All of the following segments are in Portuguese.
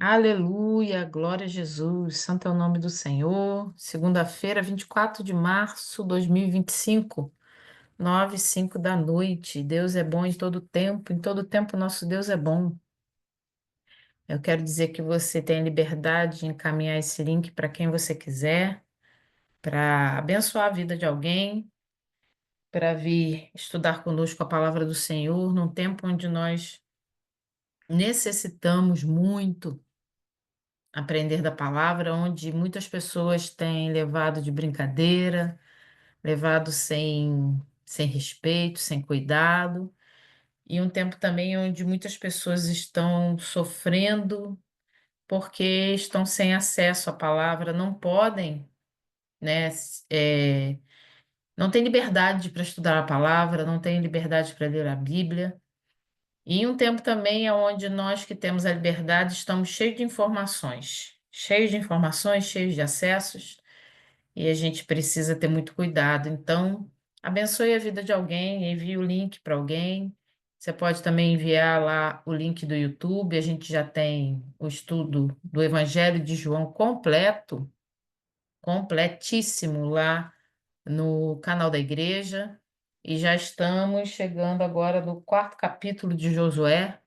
Aleluia, glória a Jesus, santo é o nome do Senhor. Segunda-feira, 24 de março de 2025, 9h05 da noite. Deus é bom em todo tempo nosso Deus é bom. Eu quero dizer que você tem liberdade de encaminhar esse link para quem você quiser, para abençoar a vida de alguém, para vir estudar conosco a palavra do Senhor, num tempo onde nós necessitamos muito aprender da palavra, onde muitas pessoas têm levado de brincadeira, levado sem respeito, sem cuidado, e um tempo também onde muitas pessoas estão sofrendo porque estão sem acesso à palavra, não podem, né, não têm liberdade para estudar a palavra, não têm liberdade para ler a Bíblia. E um tempo também é onde nós que temos a liberdade estamos cheios de informações, cheios de acessos, e a gente precisa ter muito cuidado. Então, abençoe a vida de alguém, envie o link para alguém. Você pode também enviar lá o link do YouTube. A gente já tem o estudo do Evangelho de João completo, completíssimo lá no canal da igreja. E já estamos chegando agora no quarto capítulo de Josué.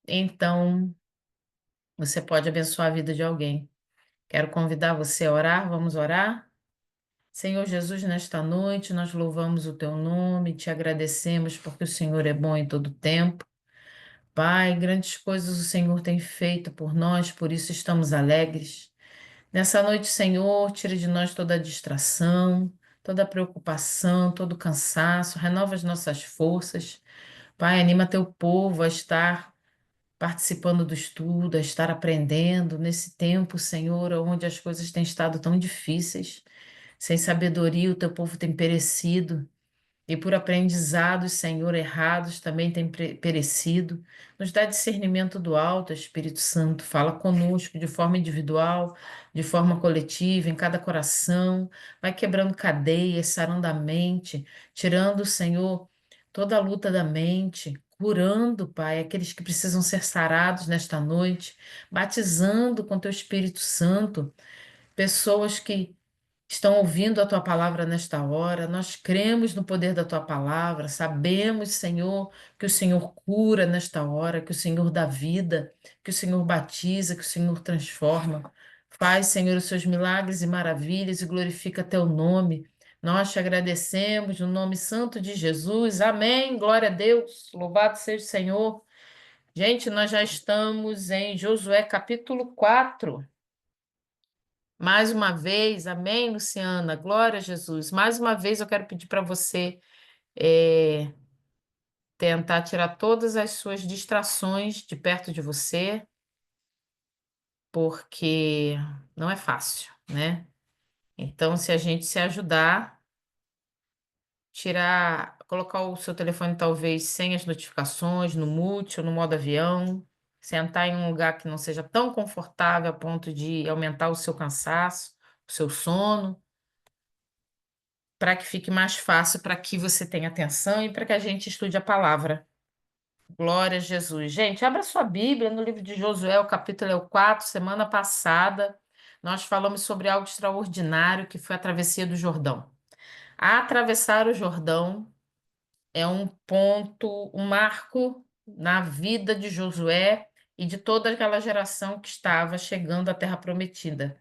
Então, você pode abençoar a vida de alguém. Quero convidar você a orar. Vamos orar? Senhor Jesus, nesta noite nós louvamos o teu nome, te agradecemos porque o Senhor é bom em todo tempo. Pai, grandes coisas o Senhor tem feito por nós, por isso estamos alegres. Nessa noite, Senhor, tira de nós toda a distração, toda a preocupação, todo o cansaço, renova as nossas forças. Pai, anima teu povo a estar participando do estudo, a estar aprendendo nesse tempo, Senhor, onde as coisas têm estado tão difíceis. Sem sabedoria, o teu povo tem perecido, e por aprendizados, Senhor, errados também tem perecido. Nos dá discernimento do alto, Espírito Santo. Fala conosco de forma individual, de forma coletiva, em cada coração. Vai quebrando cadeias, sarando a mente, tirando, Senhor, toda a luta da mente. Curando, Pai, aqueles que precisam ser sarados nesta noite, batizando com teu Espírito Santo, pessoas que estão ouvindo a tua palavra nesta hora. Nós cremos no poder da tua palavra, sabemos, Senhor, que o Senhor cura nesta hora, que o Senhor dá vida, que o Senhor batiza, que o Senhor transforma. Faz, Senhor, os seus milagres e maravilhas e glorifica teu nome. Nós te agradecemos no nome santo de Jesus. Amém. Glória a Deus. Louvado seja o Senhor. Gente, nós já estamos em Josué capítulo 4. Mais uma vez, amém, Luciana? Glória a Jesus. Mais uma vez eu quero pedir para você tentar tirar todas as suas distrações de perto de você, porque não é fácil, né? Então, se a gente se ajudar, tirar, colocar o seu telefone talvez sem as notificações, no mute ou no modo avião, sentar em um lugar que não seja tão confortável a ponto de aumentar o seu cansaço, o seu sono, para que fique mais fácil, para que você tenha atenção e para que a gente estude a palavra. Glória a Jesus. Gente, abra sua Bíblia no livro de Josué, o capítulo é o 4. Semana passada, nós falamos sobre algo extraordinário que foi a travessia do Jordão. Atravessar o Jordão é um ponto, um marco na vida de Josué e de toda aquela geração que estava chegando à Terra Prometida.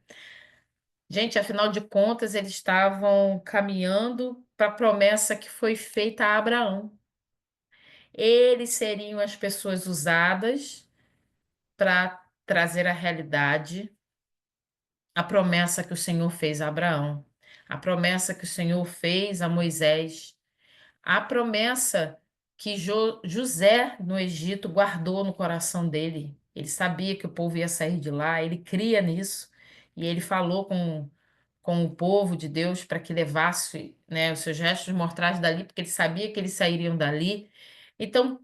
Gente, afinal de contas, eles estavam caminhando para a promessa que foi feita a Abraão. Eles seriam as pessoas usadas para trazer à realidade a promessa que o Senhor fez a Abraão, a promessa que o Senhor fez a Moisés, a promessa que José no Egito guardou no coração dele. Ele sabia que o povo ia sair de lá, ele cria nisso, e ele falou com o povo de Deus para que levasse, né, os seus restos mortais dali, porque ele sabia que eles sairiam dali. Então,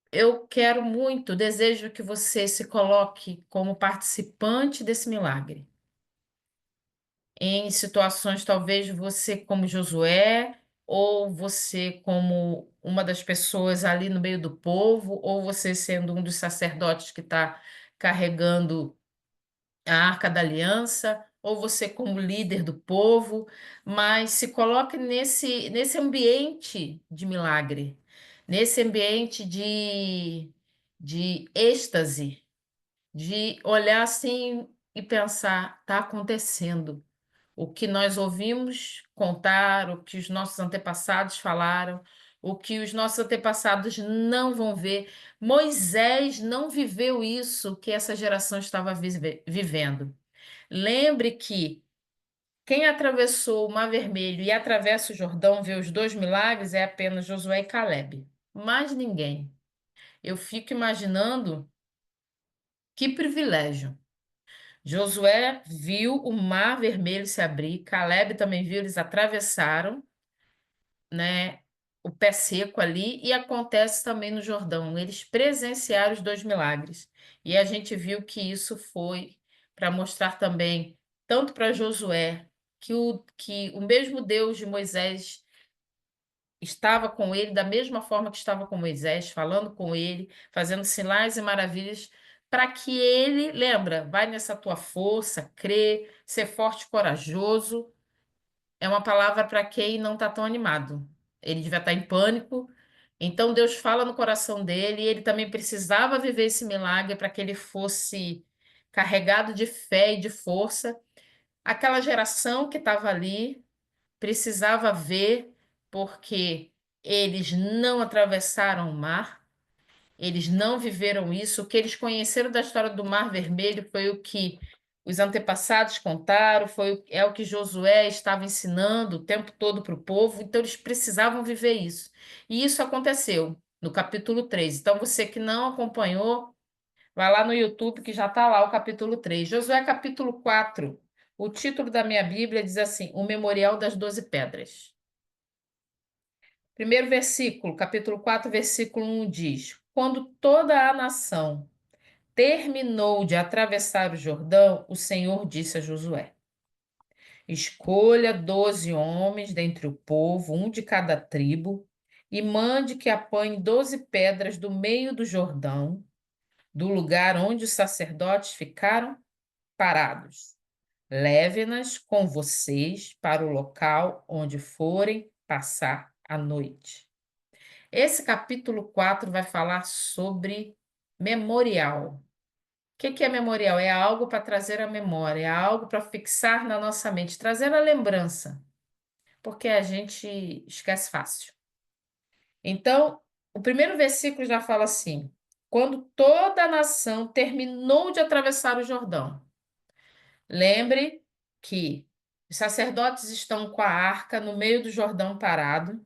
eu quero muito, desejo que você se coloque como participante desse milagre. Em situações, talvez você como Josué, ou você como uma das pessoas ali no meio do povo, ou você sendo um dos sacerdotes que está carregando a Arca da Aliança, ou você como líder do povo, mas se coloque nesse ambiente de milagre, nesse ambiente de êxtase, de olhar assim e pensar, está acontecendo. O que nós ouvimos contar, o que os nossos antepassados falaram, o que os nossos antepassados não vão ver. Moisés não viveu isso que essa geração estava vivendo. Lembre que quem atravessou o Mar Vermelho e atravessa o Jordão, vê os dois milagres, é apenas Josué e Caleb. Mais ninguém. Eu fico imaginando que privilégio. Josué viu o Mar Vermelho se abrir, Caleb também viu, eles atravessaram, né, o pé seco ali, e acontece também no Jordão. Eles presenciaram os dois milagres. E a gente viu que isso foi para mostrar também, tanto para Josué, que o mesmo Deus de Moisés estava com ele, da mesma forma que estava com Moisés, falando com ele, fazendo sinais e maravilhas, para que ele, lembra, vai nessa tua força, crê, ser forte e corajoso. É uma palavra para quem não está tão animado. Ele devia estar em pânico. Então Deus fala no coração dele, e ele também precisava viver esse milagre para que ele fosse carregado de fé e de força. Aquela geração que estava ali precisava ver, porque eles não atravessaram o mar, eles não viveram isso. O que eles conheceram da história do Mar Vermelho foi o que os antepassados contaram, é o que Josué estava ensinando o tempo todo para o povo, então eles precisavam viver isso. E isso aconteceu no capítulo 3. Então, você que não acompanhou, vai lá no YouTube que já está lá o capítulo 3. Josué capítulo 4. O título da minha Bíblia diz assim: O Memorial das 12 Pedras. Primeiro versículo, capítulo 4, versículo 1 diz: Quando toda a nação terminou de atravessar o Jordão, o Senhor disse a Josué: Escolha 12 homens dentre o povo, um de cada tribo, e mande que apanhe 12 pedras do meio do Jordão, do lugar onde os sacerdotes ficaram parados. Leve-nas com vocês para o local onde forem passar a noite. Esse capítulo 4 vai falar sobre memorial. O que é memorial? É algo para trazer a memória, é algo para fixar na nossa mente, trazer a lembrança, porque a gente esquece fácil. Então, o primeiro versículo já fala assim: quando toda a nação terminou de atravessar o Jordão. Lembre que os sacerdotes estão com a arca no meio do Jordão parado.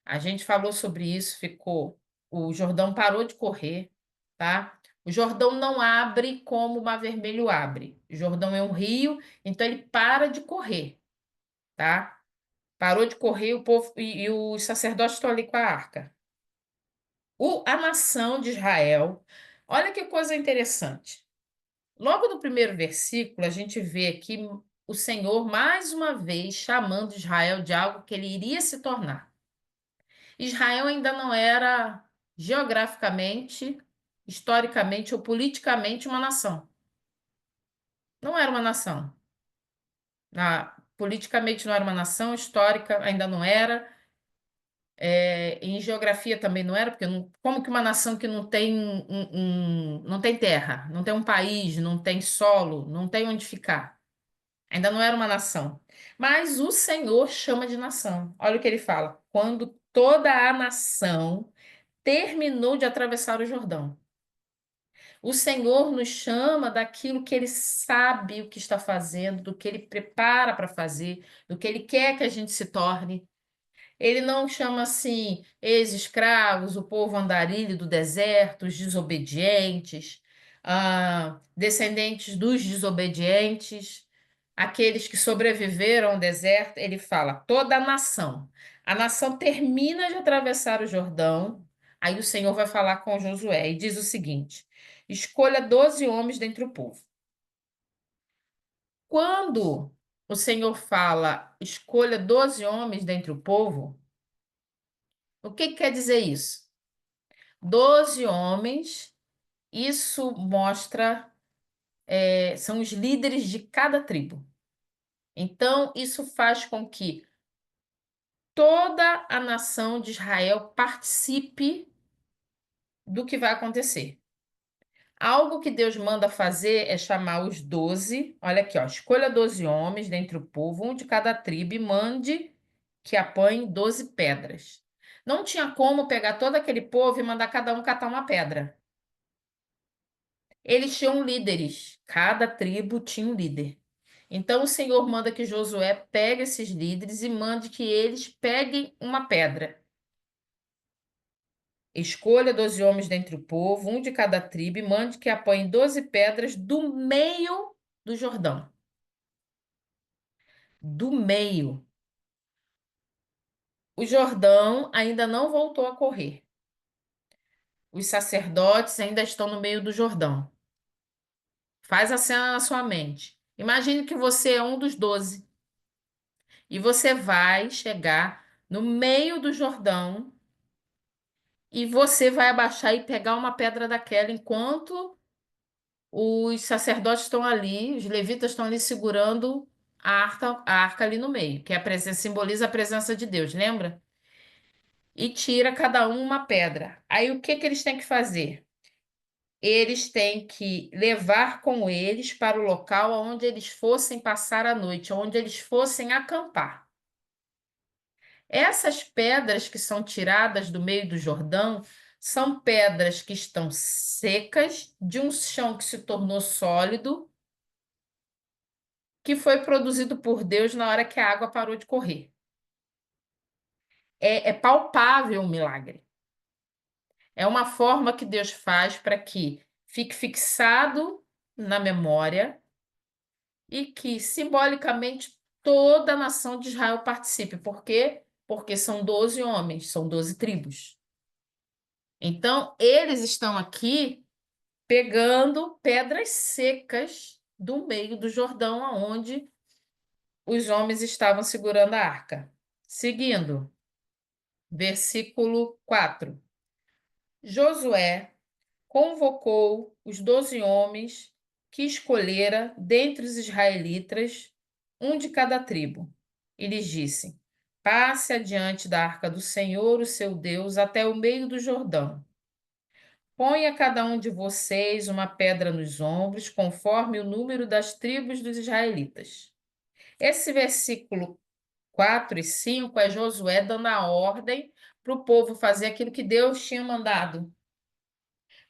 A gente falou sobre isso, ficou. O Jordão parou de correr, tá? O Jordão não abre como o Mar Vermelho abre. O Jordão é um rio, então ele para de correr, tá? Parou de correr, o povo e os sacerdotes estão ali com a arca. A nação de Israel, olha que coisa interessante. Logo no primeiro versículo, a gente vê aqui o Senhor mais uma vez chamando Israel de algo que ele iria se tornar. Israel ainda não era geograficamente, historicamente ou politicamente uma nação. Não era uma nação. Politicamente não era uma nação, histórica ainda não era, em geografia também não era, porque como que uma nação que não tem, não tem terra, não tem um país, não tem solo, não tem onde ficar? Ainda não era uma nação. Mas o Senhor chama de nação. Olha o que ele fala. Quando toda a nação terminou de atravessar o Jordão. O Senhor nos chama daquilo que Ele sabe o que está fazendo, do que Ele prepara para fazer, do que Ele quer que a gente se torne. Ele não chama assim, ex-escravos, o povo andarilho do deserto, os desobedientes, descendentes dos desobedientes, aqueles que sobreviveram ao deserto. Ele fala toda a nação. A nação termina de atravessar o Jordão, aí o Senhor vai falar com Josué e diz o seguinte: escolha 12 homens dentre o povo. Quando o Senhor fala, escolha 12 homens dentre o povo, o que quer dizer isso? 12 homens Isso mostra, são os líderes de cada tribo. Então, isso faz com que toda a nação de Israel participe do que vai acontecer. Algo que Deus manda fazer é chamar os 12. Olha aqui, ó, escolha 12 homens dentre o povo, um de cada tribo, e mande que apanhe 12 pedras. Não tinha como pegar todo aquele povo e mandar cada um catar uma pedra. Eles tinham líderes, cada tribo tinha um líder. Então o Senhor manda que Josué pegue esses líderes e mande que eles peguem uma pedra. Escolha 12 homens dentre o povo, um de cada tribo, e mande que apanhe 12 pedras do meio do Jordão. Do meio. O Jordão ainda não voltou a correr. Os sacerdotes ainda estão no meio do Jordão. Faz a cena na sua mente. Imagine que você é um dos 12 e você vai chegar no meio do Jordão e você vai abaixar e pegar uma pedra daquela enquanto os sacerdotes estão ali, os levitas estão ali segurando a arca ali no meio, que é a presença, simboliza a presença de Deus, lembra? E tira cada um uma pedra. Aí o que que eles têm que fazer? Eles têm que levar com eles para o local onde eles fossem passar a noite, onde eles fossem acampar. Essas pedras que são tiradas do meio do Jordão são pedras que estão secas, de um chão que se tornou sólido, que foi produzido por Deus na hora que a água parou de correr. É palpável o milagre. É uma forma que Deus faz para que fique fixado na memória e que simbolicamente toda a nação de Israel participe. Por quê? Porque são 12 homens, são 12 tribos. Então, eles estão aqui pegando pedras secas do meio do Jordão, aonde os homens estavam segurando a arca. Seguindo, versículo 4. Josué convocou os 12 homens que escolhera dentre os israelitas, um de cada tribo, e lhes disse: Passe adiante da arca do Senhor, o seu Deus, até o meio do Jordão. Ponha cada um de vocês uma pedra nos ombros, conforme o número das tribos dos israelitas. Esse versículo 4 e 5 é Josué dando a ordem para o povo fazer aquilo que Deus tinha mandado.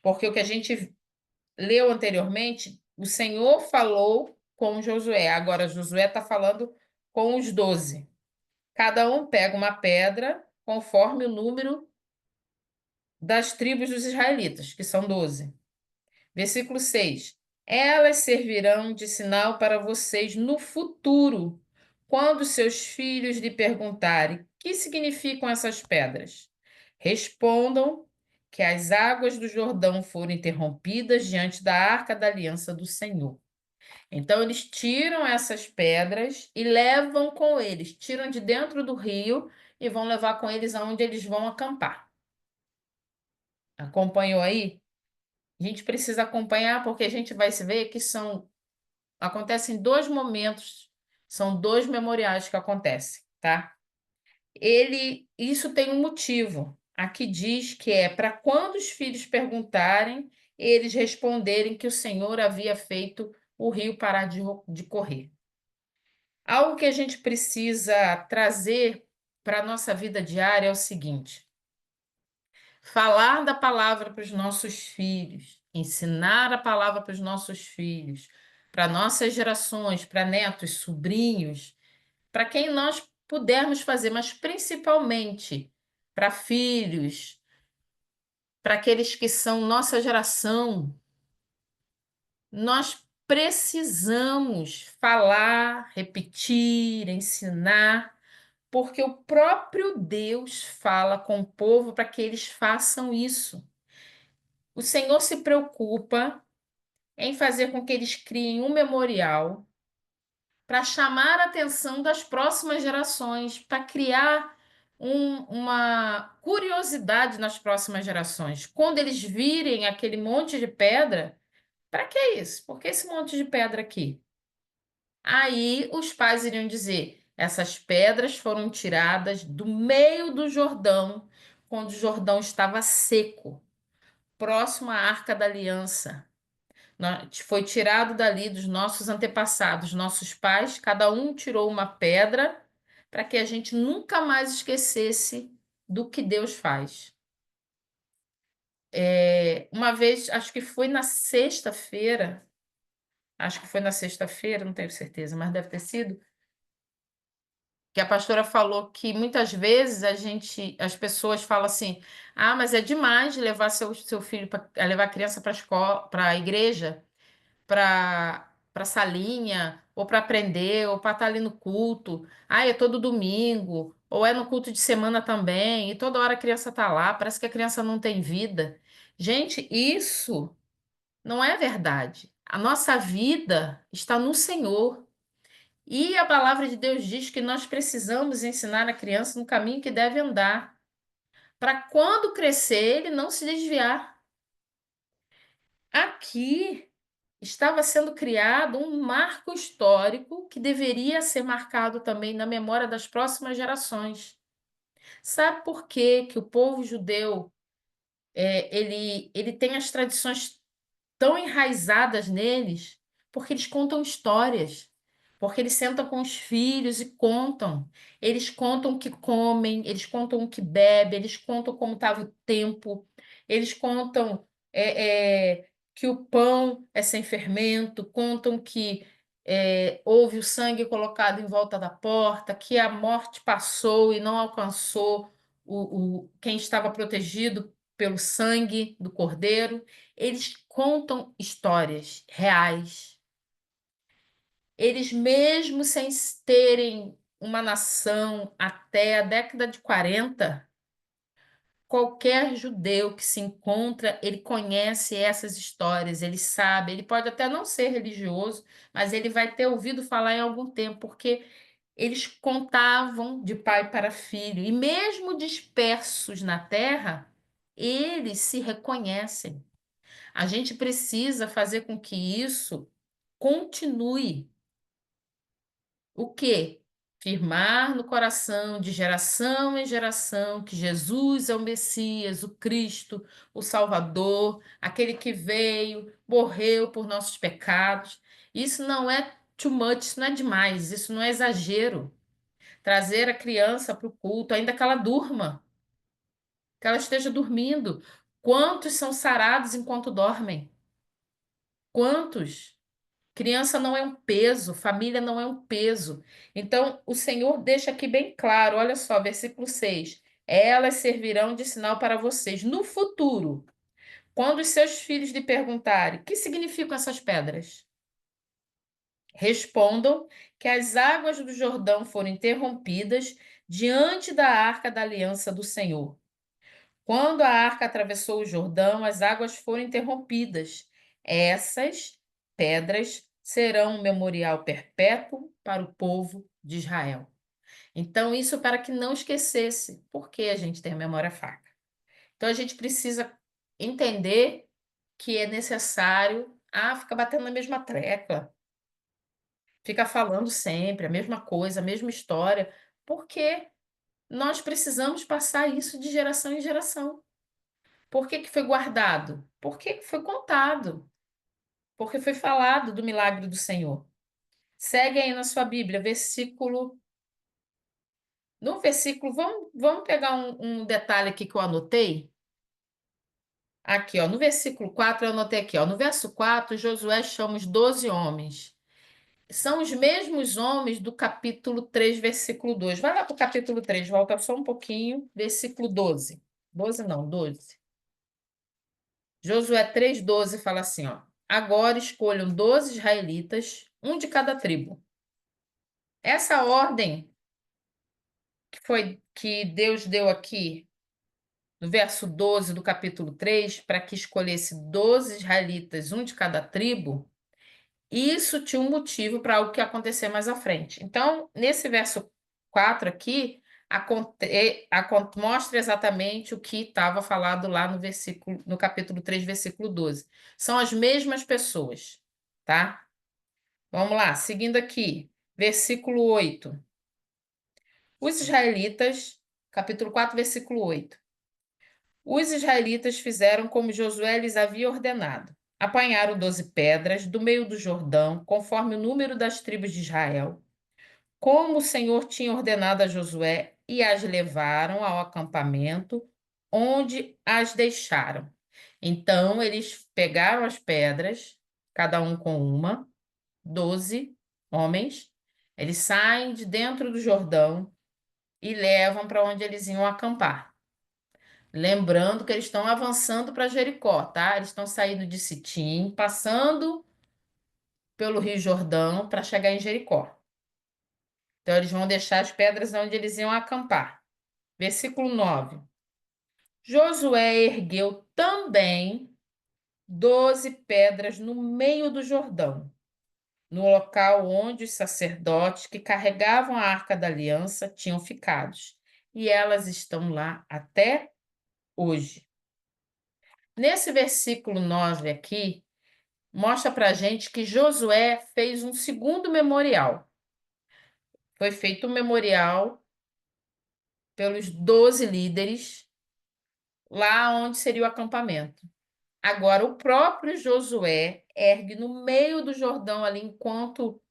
Porque o que a gente leu anteriormente, o Senhor falou com Josué. Agora, Josué está falando com os 12. Cada um pega uma pedra conforme o número das tribos dos israelitas, que são 12. Versículo 6. Elas servirão de sinal para vocês no futuro, quando seus filhos lhe perguntarem: que significam essas pedras? Respondam que as águas do Jordão foram interrompidas diante da arca da aliança do Senhor. Então, eles tiram essas pedras e levam com eles, tiram de dentro do rio e vão levar com eles aonde eles vão acampar. Acompanhou aí? A gente precisa acompanhar porque a gente vai se ver que acontecem dois momentos, são dois memoriais que acontecem, tá? Isso tem um motivo. Aqui diz que é para quando os filhos perguntarem, eles responderem que o Senhor havia feito o rio parar de correr. Algo que a gente precisa trazer para a nossa vida diária é o seguinte: falar da palavra para os nossos filhos, ensinar a palavra para os nossos filhos, para nossas gerações, para netos, sobrinhos, para quem nós pudermos fazer, mas principalmente para filhos, para aqueles que são nossa geração, nós precisamos falar, repetir, ensinar, porque o próprio Deus fala com o povo para que eles façam isso. O Senhor se preocupa em fazer com que eles criem um memorial para chamar a atenção das próximas gerações, para criar uma curiosidade nas próximas gerações. Quando eles virem aquele monte de pedra, para que isso? Por que esse monte de pedra aqui? Aí os pais iriam dizer: essas pedras foram tiradas do meio do Jordão, quando o Jordão estava seco, próximo à Arca da Aliança. Foi tirado dali dos nossos antepassados, nossos pais, cada um tirou uma pedra para que a gente nunca mais esquecesse do que Deus faz. Uma vez, acho que foi na sexta-feira, não tenho certeza, mas deve ter sido, que a pastora falou que muitas vezes as pessoas falam assim: ah, mas é demais levar seu filho, levar a criança para a escola, para a igreja, para salinha, ou para aprender, ou para estar ali no culto. Ah, é todo domingo, ou é no culto de semana também, e toda hora a criança está lá, parece que a criança não tem vida. Gente, isso não é verdade. A nossa vida está no Senhor. E a palavra de Deus diz que nós precisamos ensinar a criança no caminho que deve andar, para quando crescer ele não se desviar. Aqui estava sendo criado um marco histórico que deveria ser marcado também na memória das próximas gerações. Sabe por quê que o povo judeu ele tem as tradições tão enraizadas neles, porque eles contam histórias, porque eles sentam com os filhos e contam. Eles contam o que comem, eles contam o que bebem, eles contam como estava o tempo, eles contam que o pão é sem fermento, contam que houve o sangue colocado em volta da porta, que a morte passou e não alcançou quem estava protegido pelo sangue do cordeiro. Eles contam histórias reais. Eles, mesmo sem terem uma nação até a década de 40, qualquer judeu que se encontra, ele conhece essas histórias, ele sabe, ele pode até não ser religioso, mas ele vai ter ouvido falar em algum tempo, porque eles contavam de pai para filho, e mesmo dispersos na terra, eles se reconhecem. A gente precisa fazer com que isso continue. O quê? Firmar no coração de geração em geração que Jesus é o Messias, o Cristo, o Salvador, aquele que veio, morreu por nossos pecados. Isso não é too much, isso não é demais, isso não é exagero. Trazer a criança para o culto, ainda que ela durma, que ela esteja dormindo. Quantos são sarados enquanto dormem? Quantos? Criança não é um peso, família não é um peso. Então, o Senhor deixa aqui bem claro, olha só, versículo 6. Elas servirão de sinal para vocês no futuro, quando os seus filhos lhe perguntarem: o que significam essas pedras? Respondam que as águas do Jordão foram interrompidas diante da arca da aliança do Senhor. Quando a arca atravessou o Jordão, as águas foram interrompidas. Essas pedras serão um memorial perpétuo para o povo de Israel. Então, isso para que não esquecesse, porque a gente tem a memória fraca. Então, a gente precisa entender que é necessário. Ah, fica batendo na mesma tecla, fica falando sempre a mesma coisa, a mesma história, porque nós precisamos passar isso de geração em geração. Por que que foi guardado? Porque foi contado, porque foi falado do milagre do Senhor. Segue aí na sua Bíblia, versículo. No versículo, vamos pegar um detalhe aqui que eu anotei. Aqui, ó, no versículo 4 eu anotei aqui, ó. No verso 4 Josué chama os 12 homens. São os mesmos homens do capítulo 3 versículo 2. Vai lá para o capítulo 3, volta só um pouquinho, versículo 12. 12 não, 12. Josué 3,12 fala assim, ó. Agora escolham 12 israelitas, um de cada tribo. Essa ordem que Deus deu aqui no verso 12 do capítulo 3, para que escolhesse 12 israelitas, um de cada tribo, isso tinha um motivo para algo que ia acontecer mais à frente. Então, nesse verso 4 aqui, mostra exatamente o que estava falado lá no versículo, no capítulo 3, versículo 12. São as mesmas pessoas, tá? Vamos lá, seguindo aqui, versículo 8. Os israelitas, capítulo 4, versículo 8. Os israelitas fizeram como Josué lhes havia ordenado. Apanharam 12 pedras do meio do Jordão, conforme o número das tribos de Israel, como o Senhor tinha ordenado a Josué, e as levaram ao acampamento, onde as deixaram. Então, eles pegaram as pedras, cada um com uma, 12 homens, eles saem de dentro do Jordão e levam para onde eles iam acampar. Lembrando que eles estão avançando para Jericó, tá? Eles estão saindo de Sitim, passando pelo Rio Jordão para chegar em Jericó. Então, eles vão deixar as pedras onde eles iam acampar. Versículo 9. Josué ergueu também 12 pedras no meio do Jordão, no local onde os sacerdotes que carregavam a Arca da Aliança tinham ficado. E elas estão lá até hoje. Nesse versículo 9 aqui, mostra para a gente que Josué fez um segundo memorial. Foi feito um memorial pelos 12 líderes, lá onde seria o acampamento. Agora, o próprio Josué ergue no meio do Jordão ali, enquanto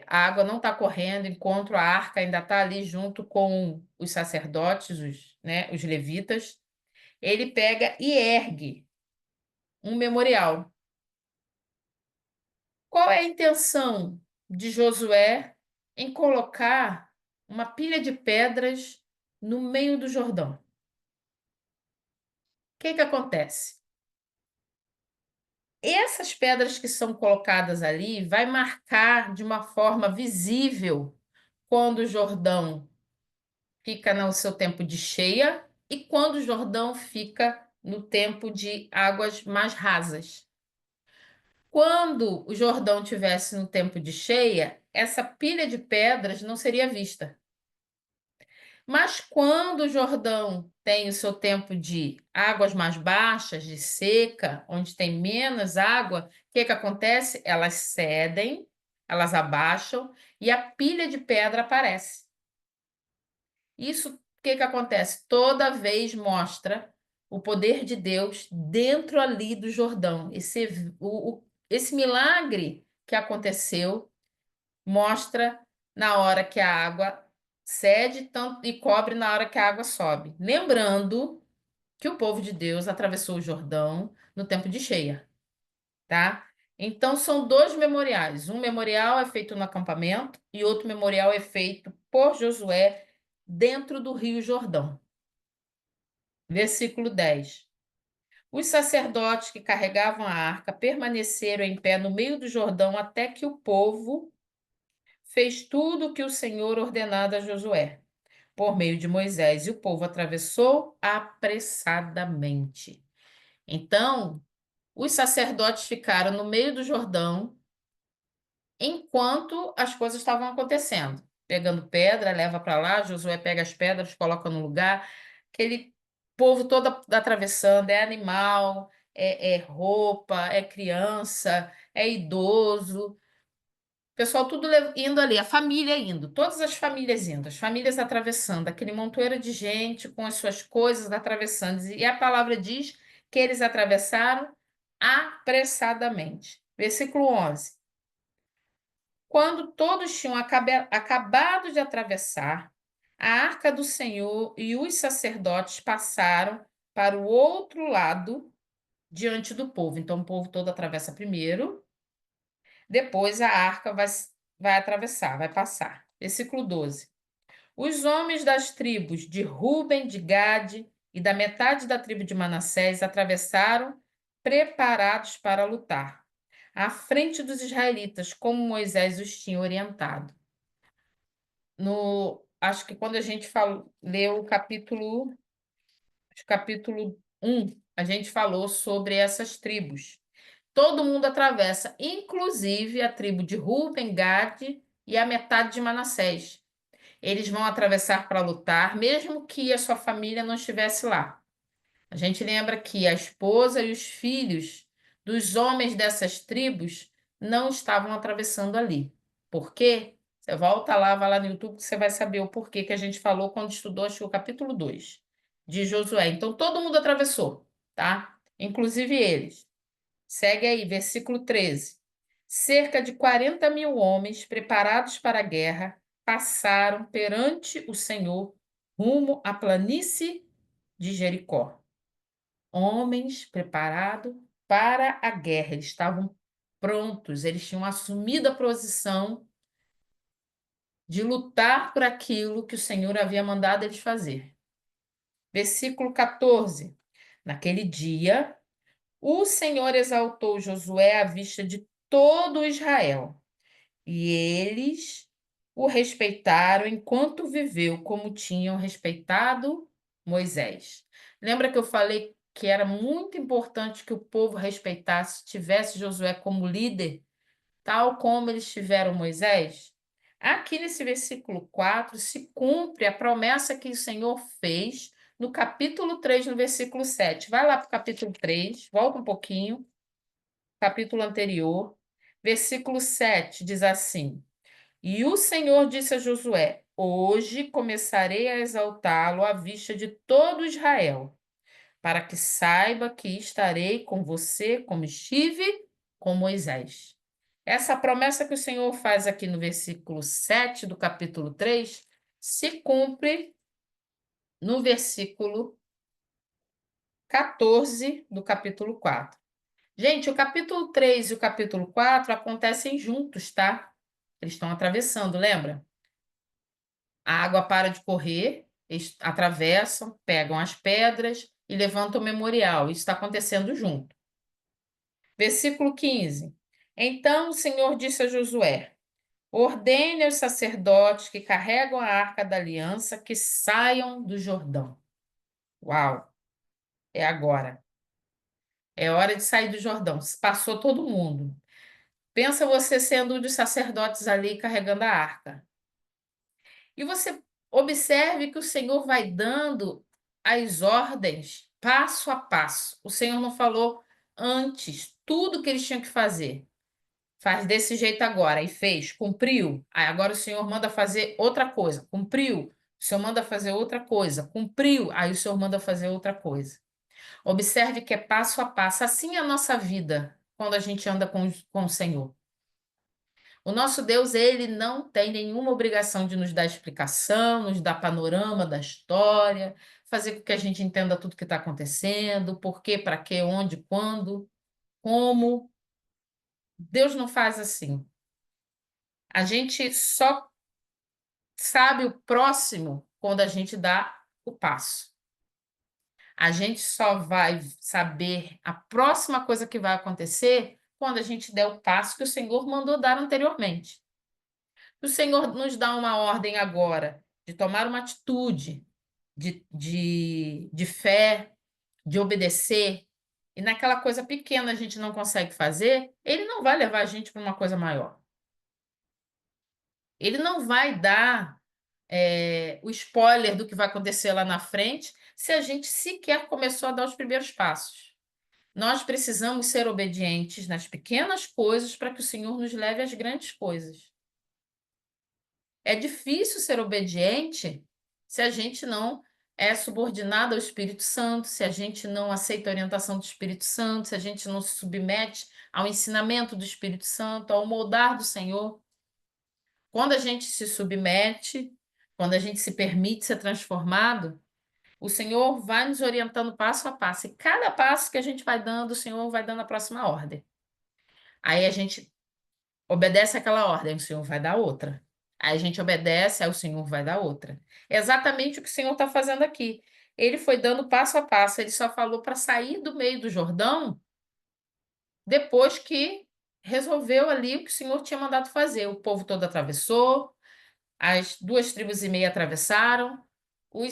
a água não está correndo, enquanto a arca ainda está ali junto com os sacerdotes, os levitas. Ele pega e ergue um memorial. Qual é a intenção de Josué em colocar uma pilha de pedras no meio do Jordão? O que que acontece? Essas pedras que são colocadas ali vai marcar de uma forma visível quando o Jordão fica no seu tempo de cheia e quando o Jordão fica no tempo de águas mais rasas. Quando o Jordão tivesse no tempo de cheia, essa pilha de pedras não seria vista. Mas quando o Jordão tem o seu tempo de águas mais baixas, de seca, onde tem menos água, o que que acontece? Elas cedem, elas abaixam e a pilha de pedra aparece. Isso, o que que acontece? Toda vez mostra o poder de Deus dentro ali do Jordão. Esse milagre que aconteceu mostra na hora que a água cede tanto e cobre na hora que a água sobe. Lembrando que o povo de Deus atravessou o Jordão no tempo de cheia, tá? Então são dois memoriais. Um memorial é feito no acampamento e outro memorial é feito por Josué dentro do Rio Jordão. Versículo 10. Os sacerdotes que carregavam a arca permaneceram em pé no meio do Jordão até que o povo fez tudo o que o Senhor ordenado a Josué, por meio de Moisés, e o povo atravessou apressadamente. Então, os sacerdotes ficaram no meio do Jordão enquanto as coisas estavam acontecendo. Pegando pedra, leva para lá, Josué pega as pedras, coloca no lugar, aquele povo todo atravessando, é animal, é roupa, é criança, é idoso, pessoal tudo indo ali, a família indo, todas as famílias indo, as famílias atravessando, aquele montoeiro de gente com as suas coisas atravessando. E a palavra diz que eles atravessaram apressadamente. Versículo 11. Quando todos tinham acabado de atravessar, a arca do Senhor e os sacerdotes passaram para o outro lado diante do povo. Então, o povo todo atravessa primeiro, depois a arca vai atravessar, vai passar. Versículo 12. Os homens das tribos de Ruben, de Gade e da metade da tribo de Manassés atravessaram preparados para lutar, à frente dos israelitas, como Moisés os tinha orientado. Acho que quando a gente leu capítulo 1, a gente falou sobre essas tribos. Todo mundo atravessa, inclusive a tribo de Ruben, Gade e a metade de Manassés. Eles vão atravessar para lutar, mesmo que a sua família não estivesse lá. A gente lembra que a esposa e os filhos dos homens dessas tribos não estavam atravessando ali. Por quê? Você volta lá, vai lá no YouTube que você vai saber o porquê que a gente falou quando estudou, acho que o capítulo 2 de Josué. Então, todo mundo atravessou, tá? Inclusive eles. Segue aí, versículo 13. Cerca de 40 mil homens preparados para a guerra passaram perante o Senhor rumo à planície de Jericó. Homens preparados para a guerra, eles estavam prontos, eles tinham assumido a posição de lutar por aquilo que o Senhor havia mandado eles fazer. Versículo 14. Naquele dia, o Senhor exaltou Josué à vista de todo Israel, e eles o respeitaram enquanto viveu, como tinham respeitado Moisés. Lembra que eu falei que era muito importante que o povo respeitasse, tivesse Josué como líder, tal como eles tiveram Moisés? Aqui nesse versículo 4 se cumpre a promessa que o Senhor fez no capítulo 3, no versículo 7. Vai lá para o capítulo 3, volta um pouquinho, capítulo anterior, versículo 7 diz assim: E o Senhor disse a Josué: Hoje começarei a exaltá-lo à vista de todo Israel, para que saiba que estarei com você como estive com Moisés. Essa promessa que o Senhor faz aqui no versículo 7 do capítulo 3 se cumpre no versículo 14 do capítulo 4. Gente, o capítulo 3 e o capítulo 4 acontecem juntos, tá? Eles estão atravessando, lembra? A água para de correr, eles atravessam, pegam as pedras e levantam o memorial. Isso está acontecendo junto. Versículo 15. Então o Senhor disse a Josué: Ordene aos sacerdotes que carregam a arca da aliança que saiam do Jordão. Uau, é agora. É hora de sair do Jordão. Passou todo mundo. Pensa você sendo um dos sacerdotes ali carregando a arca. E você observe que o Senhor vai dando as ordens passo a passo. O Senhor não falou antes tudo que eles tinham que fazer. Faz desse jeito agora. E fez, cumpriu. Aí agora o Senhor manda fazer outra coisa. Cumpriu. O Senhor manda fazer outra coisa. Cumpriu. Aí o Senhor manda fazer outra coisa. Observe que é passo a passo. Assim é a nossa vida quando a gente anda com o Senhor. O nosso Deus, ele não tem nenhuma obrigação de nos dar explicação, nos dar panorama da história, fazer com que a gente entenda tudo que está acontecendo, por quê, para quê, onde, quando, como. Deus não faz assim. A gente só sabe o próximo quando a gente dá o passo. A gente só vai saber a próxima coisa que vai acontecer quando a gente der o passo que o Senhor mandou dar anteriormente. O Senhor nos dá uma ordem agora de tomar uma atitude de fé, de obedecer, e naquela coisa pequena a gente não consegue fazer, ele não vai levar a gente para uma coisa maior. Ele não vai dar o spoiler do que vai acontecer lá na frente se a gente sequer começou a dar os primeiros passos. Nós precisamos ser obedientes nas pequenas coisas para que o Senhor nos leve às grandes coisas. É difícil ser obediente se a gente não é subordinado ao Espírito Santo, se a gente não aceita a orientação do Espírito Santo, se a gente não se submete ao ensinamento do Espírito Santo, ao moldar do Senhor. Quando a gente se submete, quando a gente se permite ser transformado, o Senhor vai nos orientando passo a passo. E cada passo que a gente vai dando, o Senhor vai dando a próxima ordem. Aí a gente obedece aquela ordem, o Senhor vai dar outra. Aí a gente obedece, aí o Senhor vai dar outra. É exatamente o que o Senhor está fazendo aqui. Ele foi dando passo a passo, ele só falou para sair do meio do Jordão depois que resolveu ali o que o Senhor tinha mandado fazer. O povo todo atravessou, as 2,5 tribos atravessaram, o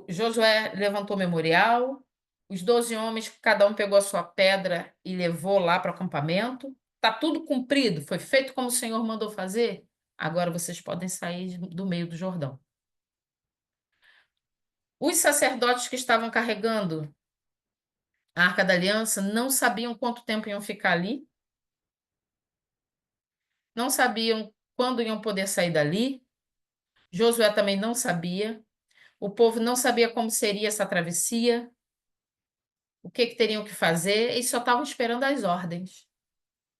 Josué levantou o memorial, os 12 homens, cada um pegou a sua pedra e levou lá para o acampamento. Está tudo cumprido, foi feito como o Senhor mandou fazer. Agora vocês podem sair do meio do Jordão. Os sacerdotes que estavam carregando a Arca da Aliança não sabiam quanto tempo iam ficar ali, não sabiam quando iam poder sair dali. Josué também não sabia. O povo não sabia como seria essa travessia, o que que teriam que fazer, e só estavam esperando as ordens.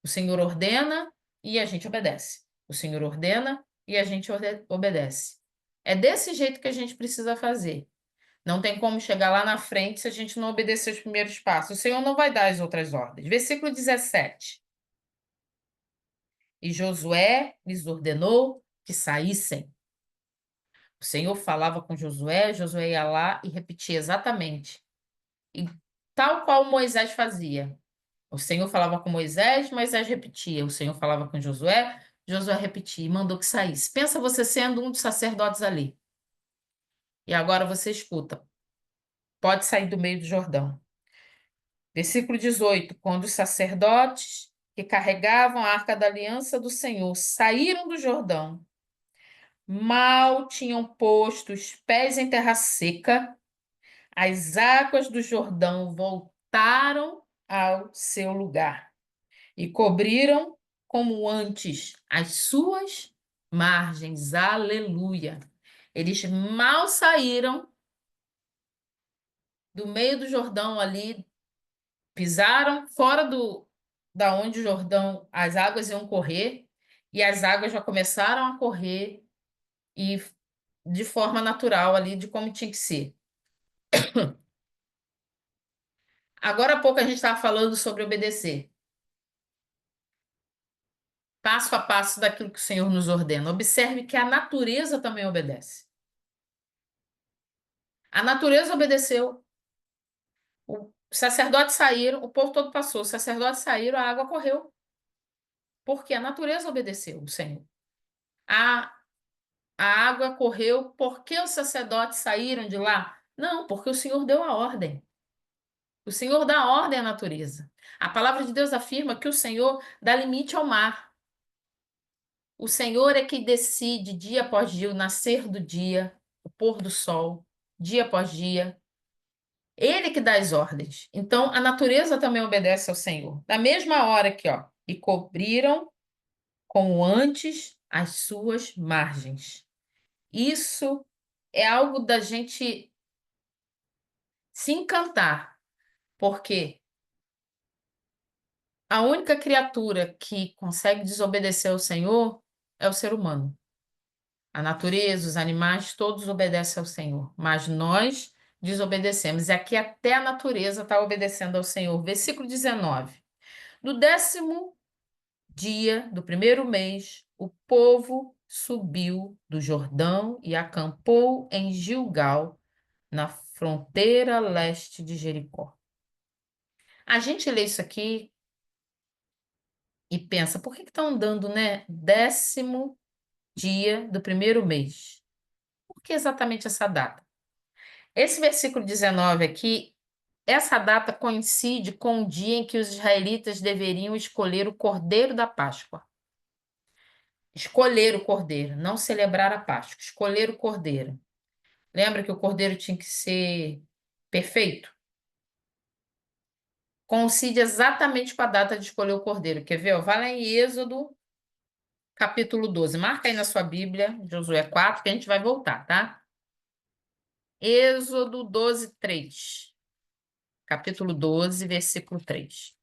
O Senhor ordena e a gente obedece. O Senhor ordena e a gente obedece. É desse jeito que a gente precisa fazer. Não tem como chegar lá na frente se a gente não obedecer os primeiros passos. O Senhor não vai dar as outras ordens. Versículo 17. E Josué lhes ordenou que saíssem. O Senhor falava com Josué, Josué ia lá e repetia exatamente. E tal qual Moisés fazia. O Senhor falava com Moisés, Moisés repetia. O Senhor falava com Josué, Josué repetia e mandou que saísse. Pensa você sendo um dos sacerdotes ali. E agora você escuta. Pode sair do meio do Jordão. Versículo 18. Quando os sacerdotes que carregavam a arca da aliança do Senhor saíram do Jordão, mal tinham posto os pés em terra seca, as águas do Jordão voltaram ao seu lugar e cobriram como antes as suas margens. Aleluia! Eles mal saíram do meio do Jordão ali, pisaram fora da onde o Jordão, as águas iam correr, e as águas já começaram a correr e de forma natural ali, de como tinha que ser. Agora há pouco a gente estava falando sobre obedecer. Passo a passo daquilo que o Senhor nos ordena. Observe que a natureza também obedece. A natureza obedeceu. Os sacerdotes saíram, o povo todo passou. Os sacerdotes saíram, a água correu. Porque a natureza obedeceu o Senhor. A, a água correu porque os sacerdotes saíram de lá? Não, porque o Senhor deu a ordem. O Senhor dá ordem à natureza. A palavra de Deus afirma que o Senhor dá limite ao mar. O Senhor é que decide dia após dia o nascer do dia, o pôr do sol, dia após dia. Ele que dá as ordens. Então, a natureza também obedece ao Senhor. Da mesma hora aqui, ó. E cobriram como antes as suas margens. Isso é algo da gente se encantar, porque a única criatura que consegue desobedecer ao Senhor é o ser humano. A natureza, os animais, todos obedecem ao Senhor, mas nós desobedecemos. E aqui até a natureza está obedecendo ao Senhor. Versículo 19. No 10º dia do primeiro mês, o povo subiu do Jordão e acampou em Gilgal, na fronteira leste de Jericó. A gente lê isso aqui e pensa, por que estão dando, né? 10º dia do primeiro mês. Por que exatamente essa data? Esse versículo 19 aqui, essa data coincide com o dia em que os israelitas deveriam escolher o cordeiro da Páscoa. Escolher o cordeiro, não celebrar a Páscoa, escolher o cordeiro. Lembra que o cordeiro tinha que ser perfeito? Coincide exatamente com a data de escolher o cordeiro. Quer ver? Ó, vai lá em Êxodo, capítulo 12. Marca aí na sua Bíblia, Josué 4, que a gente vai voltar, tá? Êxodo 12, 3. Capítulo 12, versículo 3.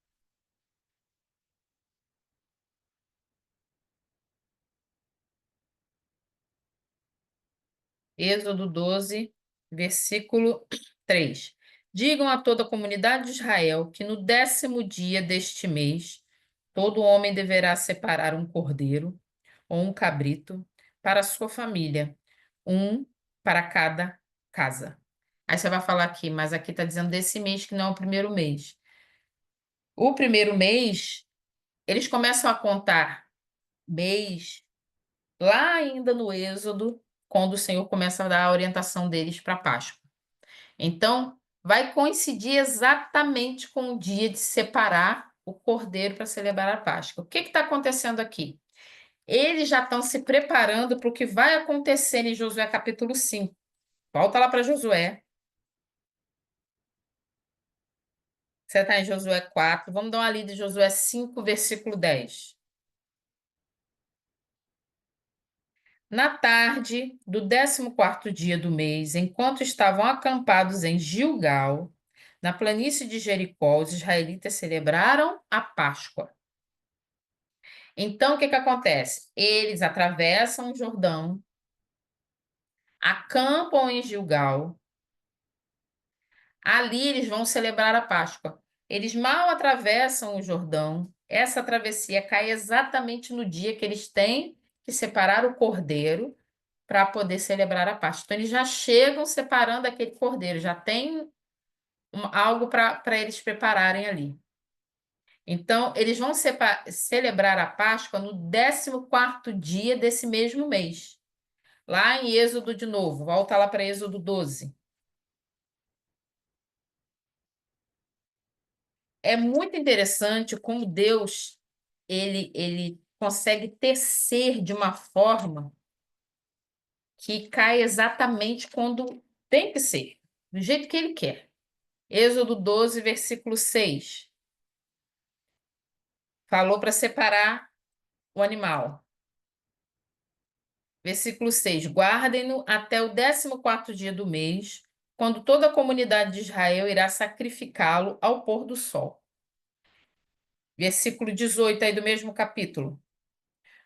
Êxodo 12, versículo 3. Digam a toda a comunidade de Israel que no 10º dia deste mês, todo homem deverá separar um cordeiro ou um cabrito para a sua família, um para cada casa. Aí você vai falar aqui, mas aqui está dizendo desse mês que não é o primeiro mês. O primeiro mês, eles começam a contar mês lá ainda no Êxodo, quando o Senhor começa a dar a orientação deles para a Páscoa. Então, vai coincidir exatamente com o dia de separar o cordeiro para celebrar a Páscoa. O que está acontecendo aqui? Eles já estão se preparando para o que vai acontecer em Josué capítulo 5. Volta lá para Josué. Você está em Josué 4. Vamos dar uma lida em Josué 5, versículo 10. Na tarde do 14º dia do mês, enquanto estavam acampados em Gilgal, na planície de Jericó, os israelitas celebraram a Páscoa. Então, o que que acontece? Eles atravessam o Jordão, acampam em Gilgal, ali eles vão celebrar a Páscoa. Eles mal atravessam o Jordão, essa travessia cai exatamente no dia que eles têm que separar o cordeiro para poder celebrar a Páscoa. Então, eles já chegam separando aquele cordeiro, já tem algo para eles prepararem ali. Então, eles vão celebrar a Páscoa no 14º dia desse mesmo mês. Lá em Êxodo de novo, volta lá para Êxodo 12. É muito interessante como Deus ele consegue tecer de uma forma que cai exatamente quando tem que ser, do jeito que ele quer. Êxodo 12, versículo 6. Falou para separar o animal. Versículo 6. Guardem-no até o 14º dia do mês, quando toda a comunidade de Israel irá sacrificá-lo ao pôr do sol. Versículo 18 aí do mesmo capítulo.